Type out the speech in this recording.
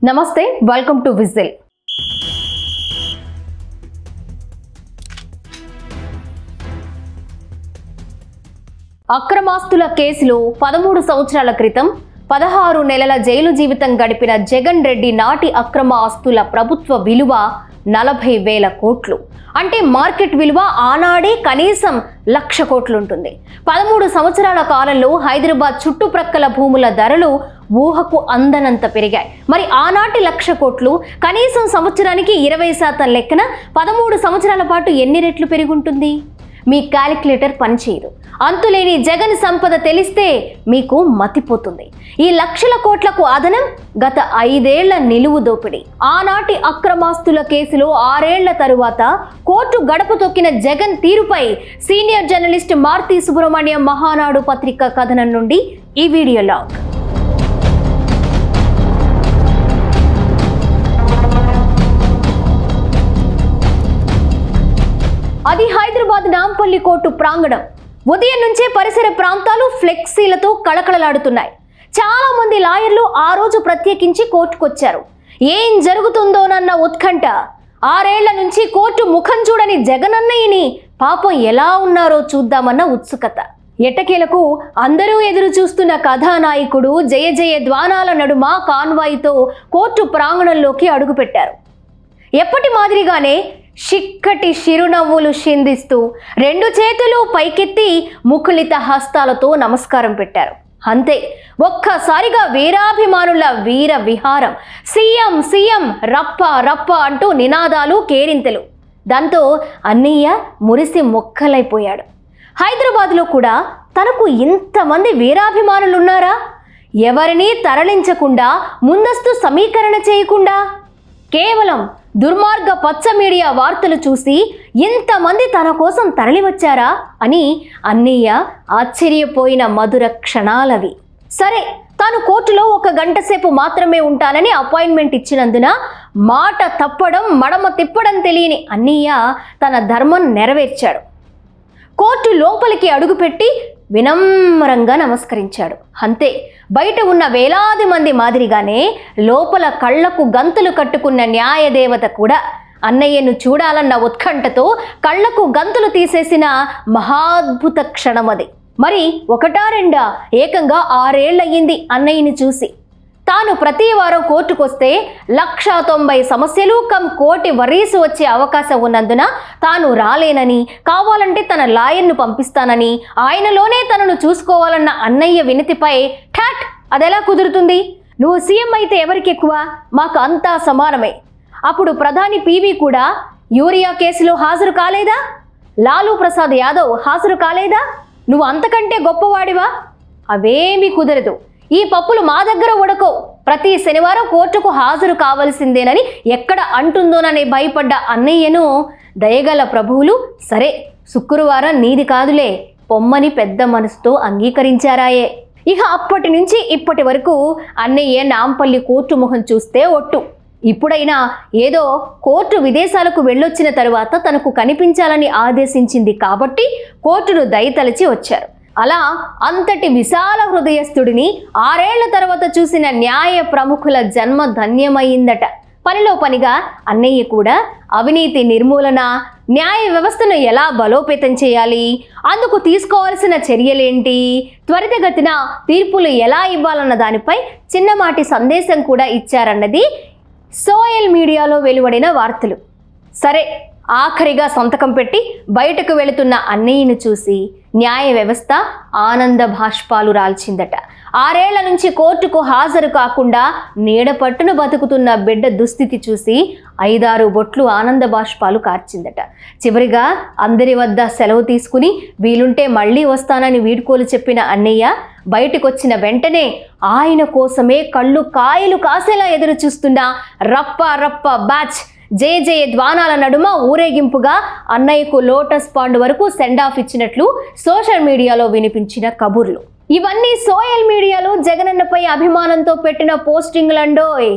నమస్తే, welcome to whistle. అక్రమాస్తుల కేసులో 13 సంవత్సరాల క్రితం 16 నెలల జైలు జీవితం గడిపిన జగన్ రెడ్డి నాటి అక్రమ ఆస్తుల ప్రభుత్వ విలువ 40,000 కోట్లు. అంటే మార్కెట్ విలువ ఆనాడే కనీసం 1,00,000 కోట్లు ఉంటుంది. 13 సంవత్సరాల కాలంలో హైదరాబాద్ చుట్టుప్రక్కల భూముల ధరలు ఊహకు అందనంత పెరిగాయి. మరి ఆనాటి 1,00,000 కోట్లు కనీసం సంవత్సరానికి 20% లెక్కన 13 సంవత్సరాల పాటు ఎన్ని రెట్లు పెరుగుంటుంది? మీ క్యాలిక్యులేటర్ పనిచేయదు. అంతులేని జగన్ సంపద తెలిస్తే మీకు మతిపోతుంది. ఈ లక్షల కోట్లకు అదనం గత 5 ఏళ్ల నిలువు దోపిడీ. ఆనాటి అక్రమాస్తుల కేసులో 6 ఏళ్ల తరువాత కోర్టు గడప తొక్కిన జగన్ తీరుపై సీనియర్ జర్నలిస్ట్ మార్తి సుబ్రహ్మణ్యం మహానాడు పత్రిక కథనం నుండి ఈ వీడియో లాగ్. అది హైదరాబాద్ నాంపల్లి కోర్టు ప్రాంగణం. ఉదయం నుంచే పరిసర ప్రాంతాలు ఫ్లెక్సీలతో కళకళలాడుతున్నాయి. చాలా మంది లాయర్లు ఆ రోజు ప్రత్యేకించి కోర్టుకొచ్చారు. ఏం జరుగుతుందోనన్న ఉత్కంఠ. 6 ఏళ్ల నుంచి కోర్టు ముఖం చూడని జగనన్నయ్యని పాపం ఎలా ఉన్నారో చూద్దామన్న ఉత్సుకత. ఎట్టకేలకు అందరూ ఎదురు చూస్తున్న కథానాయకుడు జయ జయ ధ్వానాల నడుమ కాన్వాయ్తో కోర్టు ప్రాంగణంలోకి అడుగుపెట్టారు. ఎప్పటి మాదిరిగానే చిక్కటి చిరునవ్వులు చిందిస్తూ 2 చేతులు పైకెత్తి ముకులిత హస్తాలతో నమస్కారం పెట్టారు. అంతే, ఒక్కసారిగా వీరాభిమానుల వీర విహారం. సీఎం సీఎం రప్ప రప్ప అంటూ నినాదాలు, కేరింతలు. దాంతో అన్నయ్య మురిసి మొక్కలైపోయాడు. హైదరాబాద్లో కూడా తనకు ఇంతమంది వీరాభిమానులున్నారా? ఎవరినీ తరలించకుండా, ముందస్తు సమీకరణ చేయకుండా, కేవలం దుర్మార్గ పచ్చ మీడియా వార్తలు చూసి ఇంతమంది తన కోసం తరలివచ్చారా అని అన్నయ్య ఆశ్చర్యపోయిన మధుర క్షణాలవి. సరే, తాను కోర్టులో 1 గంట సేపు మాత్రమే ఉంటానని అపాయింట్మెంట్ ఇచ్చినందున మాట తప్పడం, మడమ తిప్పడం తెలియని అన్నయ్య తన ధర్మం నెరవేర్చాడు. కోర్టు లోపలికి అడుగుపెట్టి వినమ్రంగా నమస్కరించాడు. అంతే, బయట ఉన్న వేలాది మంది మాదిరిగానే లోపల కళ్లకు గంతులు కట్టుకున్న న్యాయదేవత కూడా అన్నయ్యను చూడాలన్న ఉత్కంఠతో కళ్లకు గంతులు తీసేసిన మహాద్భుత క్షణమది. మరి 1-2 ఏకంగా 6 ఏళ్లయ్యింది అన్నయ్యని చూసి. తాను ప్రతి వారం కోర్టుకొస్తే 190 సమస్యలు కోటి వరీసు వచ్చే అవకాశం ఉన్నందున తాను రాలేనని, కావాలంటే తన లాయర్ను పంపిస్తానని, ఆయనలోనే తనను చూసుకోవాలన్న అన్నయ్య వినతిపై ఠాట్, అదెలా కుదురుతుంది? నువ్వు సీఎం అయితే ఎవరికి ఎక్కువ? మాకు అంతా సమానమే. అప్పుడు ప్రధాని పివి కూడా యూరియా కేసులో హాజరు కాలేదా? లాలూ ప్రసాద్ యాదవ్ హాజరు కాలేదా? నువ్వు అంతకంటే గొప్పవాడివా? అవేమీ కుదరదు. ఈ పప్పులు మా దగ్గర ఉడకో. ప్రతి శనివారం కోర్టుకు హాజరు కావాల్సిందేనని ఎక్కడ అంటుందోనని భయపడ్డ అన్నయ్యను దయగల ప్రభువులు సరే శుక్రవారం నీది కాదులే పొమ్మని పెద్ద మనసుతో అంగీకరించారాయే. ఇక అప్పటి నుంచి ఇప్పటి వరకు అన్నయ్య నాంపల్లి కోర్టు మొహం చూస్తే ఒట్టు. ఇప్పుడైనా ఏదో కోర్టు విదేశాలకు వెళ్ళొచ్చిన తరువాత తనకు కనిపించాలని ఆదేశించింది కాబట్టి కోర్టును దయతలచి వచ్చారు. అలా అంతటి విశాల హృదయస్థుడిని 6 ఏళ్ల తర్వాత చూసిన న్యాయ ప్రముఖుల జన్మ ధన్యమైందట. పనిలో పనిగా అన్నయ్య కూడా అవినీతి నిర్మూలన, న్యాయ వ్యవస్థను ఎలా బలోపేతం చేయాలి, అందుకు తీసుకోవాల్సిన చర్యలేంటి, త్వరితగతిన తీర్పులు ఎలా ఇవ్వాలన్న దానిపై చిన్నమాటి సందేశం కూడా ఇచ్చారన్నది సోషల్ మీడియాలో వెలువడిన వార్తలు. సరే, ఆఖరిగా సంతకం పెట్టి బయటకు వెళుతున్న అన్నయ్యను చూసి న్యాయ వ్యవస్థ ఆనంద భాష్పాలు రాల్చిందట. 6 ఏళ్ల నుంచి కోర్టుకు హాజరు కాకుండా నీడపట్టును బతుకుతున్న బిడ్డ దుస్థితి చూసి 5-6 బొట్లు ఆనంద భాష్పాలు కార్చిందట. చివరిగా అందరి వద్ద సెలవు తీసుకుని వీలుంటే మళ్ళీ వస్తానని వీడ్కోలు చెప్పిన అన్నయ్య బయటకొచ్చిన వెంటనే ఆయన కోసమే కళ్ళు కాయలు కాసేలా ఎదురు చూస్తున్న రప్ప రప్ప బ్యాచ్ జయ జయ ధ్వానాల నడుమ ఊరేగింపుగా అన్నయ్యకు లోటస్ పాండ్ వరకు సెండ్ ఆఫ్ ఇచ్చినట్లు సోషల్ మీడియాలో వినిపించిన కబుర్లు. ఇవన్నీ సోషల్ మీడియాలో జగనన్నపై అభిమానంతో పెట్టిన పోస్టింగ్లండోయ్.